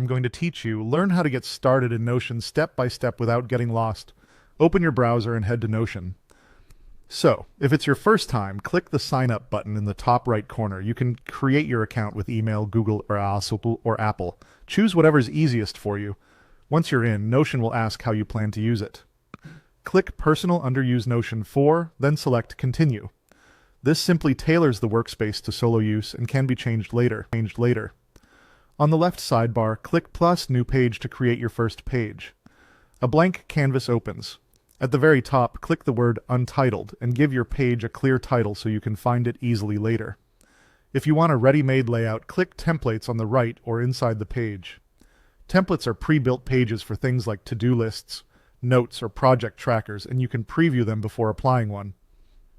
I'm going to teach you, learn how to get started in Notion step by step without getting lost. Open your browser and head to Notion. So, if it's your first time, click the Sign Up button in the top right corner. You can create your account with email, Google, or Apple. Choose whatever's easiest for you. Once you're in, Notion will ask how you plan to use it. Click Personal under Use Notion for, then select Continue. This simply tailors the workspace to solo use and can be changed later. On the left sidebar, click plus New Page to create your first page. A blank canvas opens. At the very top, click the word Untitled and give your page a clear title so you can find it easily later. If you want a ready-made layout, click Templates on the right or inside the page. Templates are pre-built pages for things like to-do lists, notes, or project trackers, and you can preview them before applying one.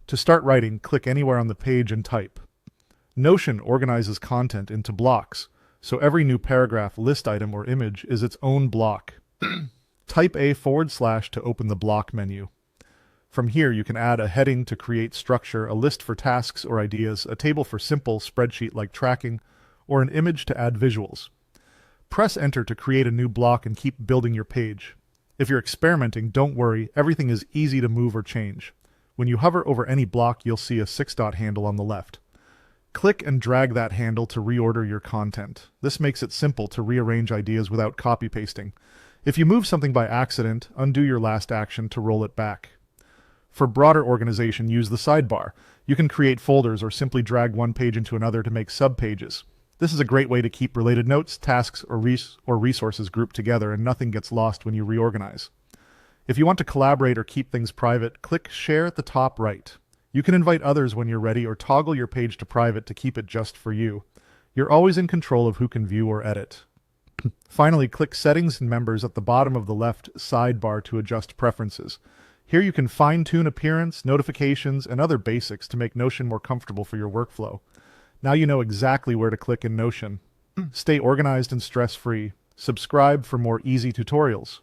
To start writing, click anywhere on the page and type. Notion organizes content into blocks, so every new paragraph, list item, or image is its own block. Type // to open the block menu. From here, you can add a heading to create structure, a list for tasks or ideas, a table for simple spreadsheet-like tracking, or an image to add visuals. Press Enter to create a new block and keep building your page. If you're experimenting, don't worry, everything is easy to move or change. When you hover over any block, you'll see a 6-dot handle on the left. Click and drag that handle to reorder your content. This makes it simple to rearrange ideas without copy-pasting. If you move something by accident, undo your last action to roll it back. For broader organization, use the sidebar. You can create folders or simply drag one page into another to make subpages. This is a great way to keep related notes, tasks, or resources grouped together, and nothing gets lost when you reorganize. If you want to collaborate or keep things private, click Share at the top right. You can invite others when you're ready or toggle your page to private to keep it just for you. You're always in control of who can view or edit. Finally, click Settings and Members at the bottom of the left sidebar to adjust preferences. Here you can fine-tune appearance, notifications, and other basics to make Notion more comfortable for your workflow. Now you know exactly where to click in Notion. Stay organized and stress-free. Subscribe for more easy tutorials.